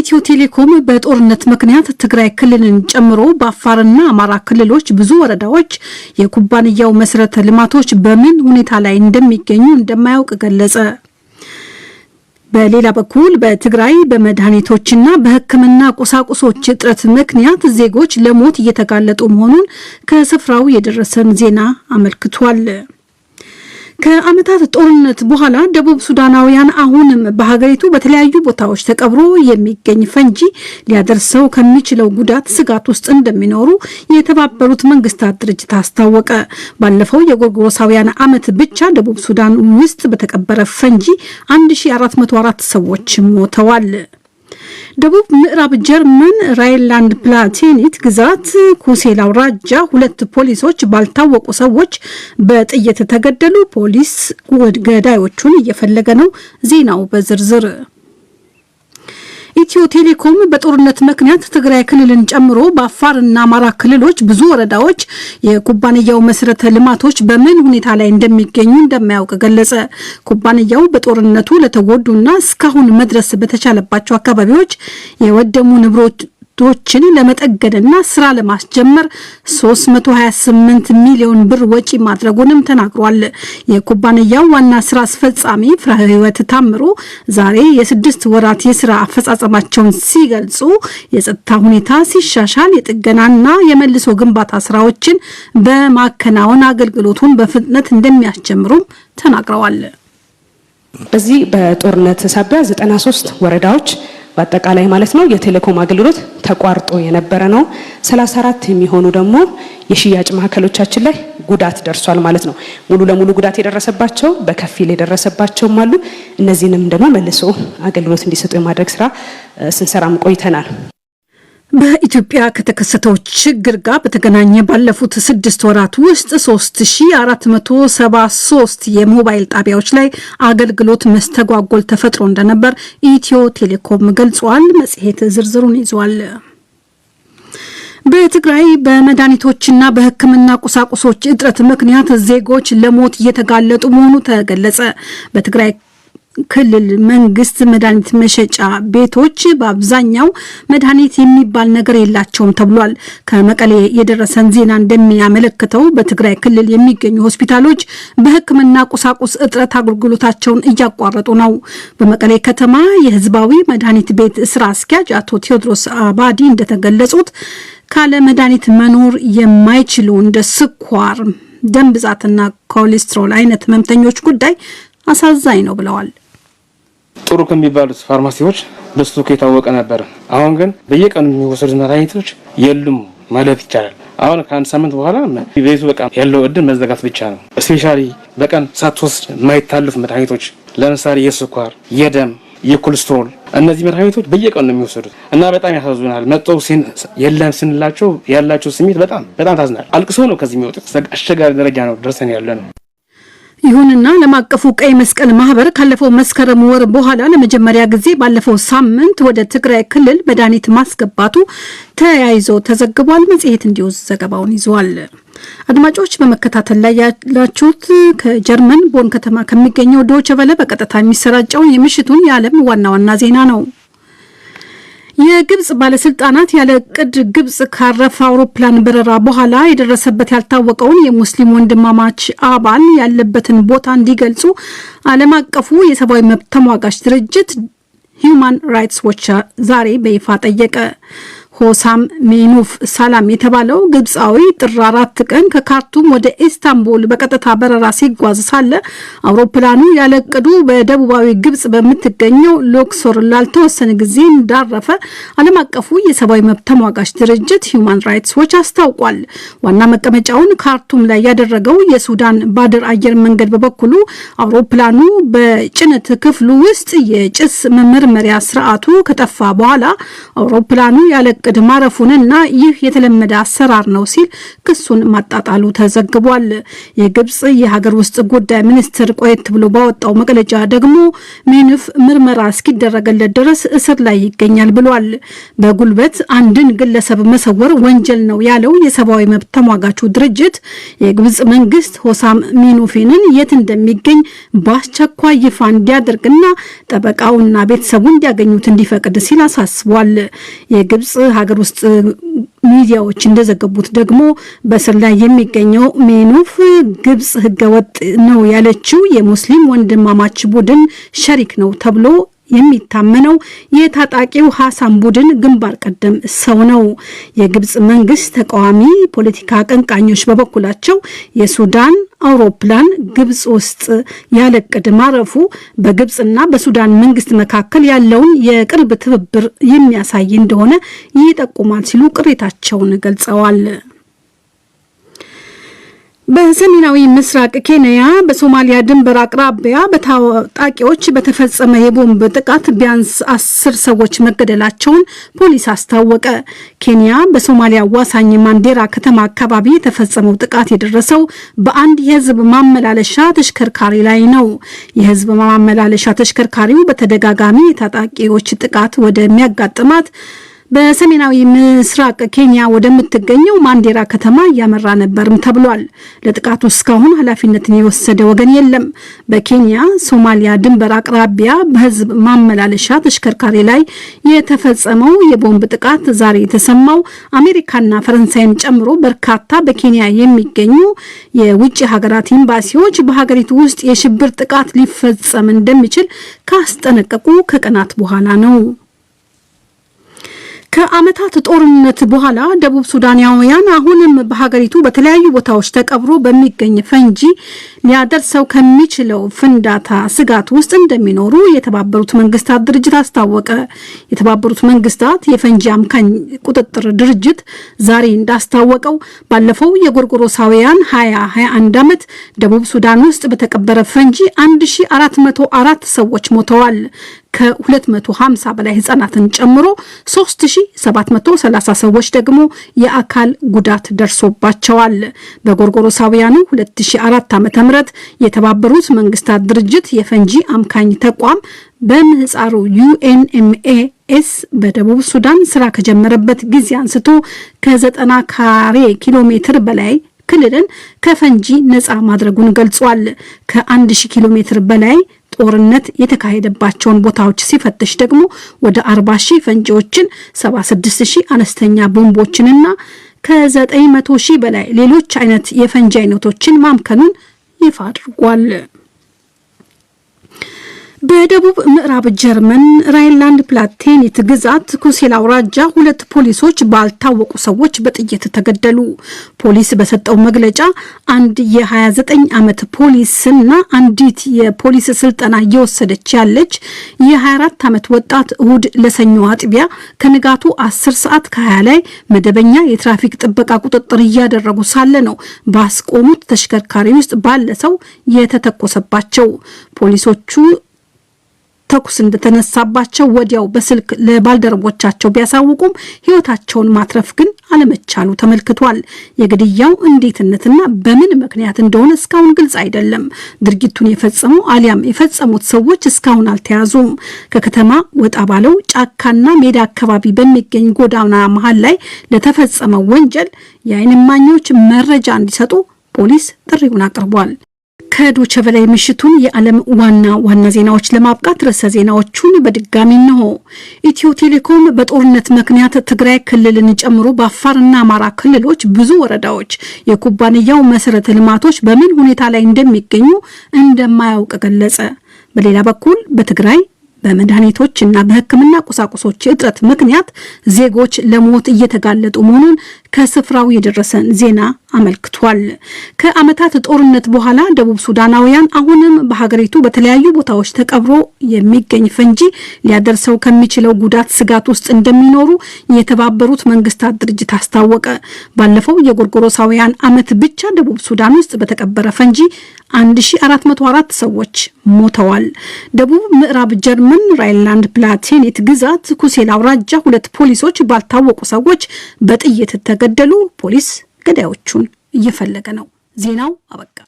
ኢትዮ ቴሌኮም በጦርነት ምክንያት ትግራይ ክልልን ጨምሮ በአፋርና አማራ ክልሎች ብዙ ወረዳዎች የኩባንያው መሰረተ ልማቶች በምን ሁኔታ ላይ እንደሚገኙ እንደማያውቅ ገለጸ። በሌላ በኩል በትግራይ በመድኃኒቶችና በሕክምና ቁሳቁሶች እጥረት ምክንያት ዜጎች ለሞት እየተጋለጡ መሆኑን ከስፍራው የደረሰን ዜና አመልክቷል። ከአመታት ጦርነት በኋላ ደቡብ ሱዳናውያን አሁንም በሀገሪቱ በተለያዩ ቦታዎች ተቀብሮ የሚገኝ ፈንጂ ሊያደርሰው ከሚችለው ጉዳት ስጋት ውስጥ እንደሚኖሩ የተባበሩት መንግስታት ድርጅት አስታወቀ። ባለፈው የጎርጎሮሳውያን አመት ብቻ ደቡብ ሱዳን ውስጥ በተቀበረ ፈንጂ 1404 ሰዎች ሞተዋል። ደቡብ ምዕራብ ጀርመን ራይንላንድ ፕላቴኒት ግዛት ኩሴል አውራጃ 2 ፖሊሶች ባልታወቁ ሰዎች በጥይት ተገደሉ። ፖሊስ ገዳዮቹን እየፈለገ ነው። ዜናው በዝርዝር። ኢትዮ ቴሌኮም በጦርነት ምክንያት ትግራይ ክልልን ጨምሮ በአፋርና አማራ ክልሎች ብዙ ወረዳዎች የኩባንያው መሰረተ ልማቶች በምን ሁኔታ ላይ እንደሚገኙ እንደማያውቅ ገለጸ። ኩባንያው በጦርነቱ ለተጎዱና እስካሁን መድረስ በተቻለባቸው አካባቢዎች የወደሙ ንብረቶችን ለመጠገንና ስራ ለማስጀመር 328 ሚሊዮን ብር ወጪ ማድረጉንም ተናግሯል። የኩባንያው ዋና ስራ አስፈጻሚ ፍራህይወት ታምሩ ዛሬ የ6 ወራት የስራ አፈጻጸማቸውን ሲገልጹ የጸጥታ ሁኔታ ሲሻሻል የጥገናና የመልሶ ግንባታ ስራዎችን በማከናወን አገልግሎቱን በፍጥነት እንደሚያስጀምሩም ተናግረዋል። በዚህ በጦርነት ሳቢያ 93 ወረዳዎች በአጠቃላይ ማለት ነው የቴሌኮም አገልግሎት ተቋርጦ የነበረ ነው። 34 የሚሆኑ ደግሞ የሽያጭ ማዕከሎቻችን ላይ ጉዳት ደርሷል ማለት ነው። ሙሉ ለሙሉ ጉዳት የደረሰባቸው በከፊል የደረሰባቸውም አሉ። እነዚህንም ደግሞ መልሶ አገልግሎት እንዲሰጡ የማድረግ ስራ ስንሰራም ቆይተናል። በኢትዮጵያ ከተከሰተው ችግር ጋር በተገናኘ ባለፉት 6 ወራት ውስጥ 3473 የሞባይል ጣቢያዎች ላይ አገልግሎት መስተጓጎል ተፈጥሮ እንደነበር ኢትዮ ቴሌኮም ገልጿል። መጽሔት ዝርዝሩን ይዟል። በትግራይ በመድኃኒቶችና በሕክምና ቁሳቁሶች እጥረት ምክንያት ዜጎች ለሞት እየተጋለጡ መሆኑ ተገለጸ። በትግራይ ክልል መንግስት መድኃኒት መሸጫ ቤቶች በአብዛኛው መድኃኒት የሚባል ነገር የላቸውም ተብሏል። ከመቀሌ የደረሰን ዜና እንደሚያመለክተው በትግራይ ክልል የሚገኙ ሆስፒታሎች በሕክምና ቁሳቁስ እጥረት አገልግሎታቸውን እያቋረጡ ነው። በመቀሌ ከተማ የህዝባዊ መድኃኒት ቤት ስራ አስኪያጅ አቶ ቴዎድሮስ አባዲ እንደተገለጹት ካለ መድኃኒት መኖር የማይችሉ እንደ ስኳር፣ ደም ብዛትና ኮሌስትሮል አይነት ህመምተኞች ጉዳይ አሳዛኝ ነው ብለዋል። ጥሩ ከሚባሉት ፋርማሲዎች በስቶክ የታወቀ ነበር። አሁን ግን በየቀኑ የሚወሰዱ መድኃኒቶች የሉም ማለት ይቻላል። አሁን ከአንድ ሳምንት በኋላ ቤቱ በቃ ያለው እድል መዘጋት ብቻ ነው። ስፔሻሊ በቀን ሳትወስድ የማይታለፉ መድኃኒቶች ለምሳሌ የስኳር፣ የደም፣ የኮሌስትሮል እነዚህ መድኃኒቶች በየቀኑ ነው የሚወሰዱት እና በጣም ያሳዝናል። መጥተው የለም ስንላቸው ያላቸው ስሜት በጣም ታዝናል። አልቅሶ ነው ከዚህ የሚወጡት። አስቸጋሪ ደረጃ ነው ደርሰን ያለ ነው። ይሁንና ዓለም አቀፉ ቀይ መስቀል ማህበር ካለፈው መስከረም ወር በኋላ ለመጀመሪያ ጊዜ ባለፈው ሳምንት ወደ ትግራይ ክልል መድኃኒት ማስገባቱ ተያይዞ ተዘግቧል። መጽሔት እንዲሁ ዘገባውን ይዟል። አድማጮች በመከታተል ላይ ያላችሁት ከጀርመን ቦን ከተማ ከሚገኘው ዶይቼ ቬለ በቀጥታ የሚሰራጨውን የምሽቱን የዓለም ዋና ዋና ዜና ነው። የግብጽ ባለስልጣናት ያለ ቅድ ግብጽ ካረፈ አውሮፕላን በረራ በኋላ የደረሰበት ያልታወቀውን የሙስሊም ወንድማማች አባል ያለበትን ቦታ እንዲገልጹ ዓለም አቀፉ የሰብአዊ መብት ተሟጋች ድርጅት ሂዩማን ራይትስ ዎች ዛሬ በይፋ ጠየቀ። ሆሳም ሜኑፍ ሰላም የተባለው ግብጻዊ ጥር 4 ቀን ከካርቱም ወደ ኢስታንቡል በቀጥታ በረራ ሲጓዝ ሳለ አውሮፕላኑ ያለቀዱ በደቡባዊ ግብጽ በምትገኘው ሎክሶር ላልተወሰነ ጊዜ እንዳረፈ ዓለም አቀፉ የሰብአዊ መብት ተሟጋች ድርጅት ሂዩማን ራይትስ ዎች አስታውቋል። ዋና መቀመጫውን ካርቱም ላይ ያደረገው የሱዳን ባድር አየር መንገድ በበኩሉ አውሮፕላኑ በጭነት ክፍሉ ውስጥ የጭስ መመርመሪያ ስርዓቱ ከጠፋ በኋላ አውሮፕላኑ ያለቀዱ እቅድ ማረፉንና ይህ የተለመደ አሰራር ነው ሲል ክሱን ማጣጣሉ ተዘግቧል። የግብጽ የሀገር ውስጥ ጉዳይ ሚኒስትር ቆየት ብሎ ባወጣው መግለጫ ደግሞ ሜኑፍ ምርመራ እስኪደረገለት ድረስ እስር ላይ ይገኛል ብሏል። በጉልበት አንድን ግለሰብ መሰወር ወንጀል ነው ያለው የሰብአዊ መብት ተሟጋቹ ድርጅት የግብጽ መንግስት ሆሳም ሜኑፍን የት እንደሚገኝ በአስቸኳይ ይፋ እንዲያደርግና ጠበቃውና ቤተሰቡ እንዲያገኙት እንዲፈቅድ ሲል አሳስቧል። የግብጽ ሀገር ውስጥ ሚዲያዎች እንደዘገቡት ደግሞ በስር ላይ የሚገኘው ሜኑፍ ግብጽ ህገወጥ ነው ያለችው የሙስሊም ወንድማማች ቡድን ሸሪክ ነው ተብሎ የሚታመነው የታጣቂው ሐሳን ቡድን ግንባር ቀደም ሰው ነው። የግብጽ መንግስት ተቃዋሚ ፖለቲካ አቀንቃኞች በበኩላቸው የሱዳን አውሮፕላን ግብጽ ውስጥ ያለቅድ ማረፉ በግብጽና በሱዳን መንግስት መካከል ያለውን የቅርብ ትብብር የሚያሳይ እንደሆነ ይጠቁማል ሲሉ ቅሬታቸውን ገልጸዋል። በሰሜናዊ ምስራቅ ኬንያ በሶማሊያ ድንበር አቅራቢያ በታጣቂዎች በተፈጸመ የቦምብ ጥቃት ቢያንስ 10 ሰዎች መገደላቸውን ፖሊስ አስታወቀ። ኬንያ በሶማሊያ ዋሳኝ ማንዴራ ከተማ አካባቢ የተፈጸመው ጥቃት የደረሰው በአንድ የህዝብ ማመላለሻ ተሽከርካሪ ላይ ነው። የህዝብ ማመላለሻ ተሽከርካሪው በተደጋጋሚ የታጣቂዎች ጥቃት ወደሚያጋጥማት በሰሜናዊ ምስራቅ ኬንያ ወደምትገኘው ማንዴራ ከተማ እያመራ ነበርም ተብሏል። ለጥቃቱ እስካሁን ኃላፊነትን የወሰደ ወገን የለም። በኬንያ ሶማሊያ ድንበር አቅራቢያ በህዝብ ማመላለሻ ተሽከርካሪ ላይ የተፈጸመው የቦምብ ጥቃት ዛሬ የተሰማው አሜሪካና ፈረንሳይን ጨምሮ በርካታ በኬንያ የሚገኙ የውጭ ሀገራት ኤምባሲዎች በሀገሪቱ ውስጥ የሽብር ጥቃት ሊፈጸም እንደሚችል ካስጠነቀቁ ከቀናት በኋላ ነው። ከዓመታት ጦርነት በኋላ ደቡብ ሱዳናውያን አሁንም በሀገሪቱ በተለያዩ ቦታዎች ተቀብሮ በሚገኝ ፈንጂ ሊያደርሰው ከሚችለው ፍንዳታ ስጋት ውስጥ እንደሚኖሩ የተባበሩት መንግስታት ድርጅት አስታወቀ። የተባበሩት መንግስታት የፈንጂ አምካኝ ቁጥጥር ድርጅት ዛሬ እንዳስታወቀው ባለፈው የጎርጎሮሳውያን 2021 ዓመት ደቡብ ሱዳን ውስጥ በተቀበረ ፈንጂ 1404 ሰዎች ሞተዋል። ከ250 በላይ ህጻናትን ጨምሮ 3730 ሰዎች ደግሞ የአካል ጉዳት ደርሶባቸዋል። በጎርጎሮሳውያኑ 2004 ዓ.ም የተባበሩት መንግስታት ድርጅት የፈንጂ አምካኝ ተቋም በምህጻሩ UNMAS በደቡብ ሱዳን ስራ ከጀመረበት ጊዜ አንስቶ ከ90 ካሬ ኪሎ ሜትር በላይ ክልልን ከፈንጂ ነፃ ማድረጉን ገልጿል። ከ1000 ኪሎ ሜትር በላይ ጦርነት የተካሄደባቸውን ቦታዎች ሲፈትሽ ደግሞ ወደ 40,000 ፈንጂዎችን 76,000 አነስተኛ ቦምቦችንና ከ900,000 በላይ ሌሎች አይነት የፈንጂ አይነቶችን ማምከኑን ይፋ አድርጓል። በደቡብ ምዕራብ ጀርመን ራይንላንድ ፕላቴኒት ግዛት ኩሴል አውራጃ 2 ፖሊሶች ባልታወቁ ሰዎች በጥይት ተገደሉ። ፖሊስ በሰጠው መግለጫ አንድ የ29 ዓመት ፖሊስና አንዲት የፖሊስ ስልጠና እየወሰደች ያለች የ24 ዓመት ወጣት እሁድ ለሰኞ አጥቢያ ከንጋቱ 10 ሰዓት ከ20 ላይ መደበኛ የትራፊክ ጥበቃ ቁጥጥር እያደረጉ ሳለ ነው ባስቆሙት ተሽከርካሪ ውስጥ ባለ ሰው የተተኮሰባቸው። ፖሊሶቹ ተኩስ እንደተነሳባቸው ወዲያው በስልክ ለባልደረቦቻቸው ቢያሳውቁም ህይወታቸውን ማትረፍ ግን አለመቻሉ ተመልክቷል። የግድያው እንዴትነትና በምን ምክንያት እንደሆነ እስካሁን ግልጽ አይደለም። ድርጊቱን የፈጸሙ አሊያም የፈጸሙት ሰዎች እስካሁን አልተያዙም። ከከተማ ወጣ ባለው ጫካና ሜዳ አካባቢ በሚገኝ ጎዳና መሃል ላይ ለተፈጸመው ወንጀል የዓይን እማኞች መረጃ እንዲሰጡ ፖሊስ ጥሪውን አቅርቧል። ከዶቼ ቬለ ምሽቱን የዓለም ዋና ዜናዎች ለማብቃት ርዕሰ ዜናዎቹን በድጋሚ ነው። ኢትዮ ቴሌኮም በጦርነት ምክንያት ትግራይ ክልልን ጨምሮ በአፋርና አማራ ክልሎች ብዙ ወረዳዎች የኩባንያው መሰረተ ልማቶች በምን ሁኔታ ላይ እንደሚገኙ እንደማያውቅ ገለጸ። በሌላ በኩል በትግራይ በመድኃኒቶችና በሕክምና ቁሳቁሶች እጥረት ምክንያት ዜጎች ለሞት እየተጋለጡ መሆኑን ከስፍራው የደረሰን ዜና አመልክቷል። ከዓመታት ጦርነት በኋላ ደቡብ ሱዳናውያን አሁንም በሀገሪቱ በተለያዩ ቦታዎች ተቀብሮ የሚገኝ ፈንጂ ሊያደርሰው ከሚችለው ጉዳት ስጋት ውስጥ እንደሚኖሩ የተባበሩት መንግስታት ድርጅት አስታወቀ። ባለፈው የጎርጎሮሳውያን ዓመት ብቻ ደቡብ ሱዳን ውስጥ በተቀበረ ፈንጂ 1404 ሰዎች ሞተዋል። ደቡብ ምዕራብ ጀርመን ራይንላንድ ፕላቴኔት ግዛት ኩሴል አውራጃ 2 ፖሊሶች ባልታወቁ ሰዎች በጥይት ተገደሉ። ፖሊስ ገዳዮቹን እየፈለገ ነው። ዜናው አበቃ።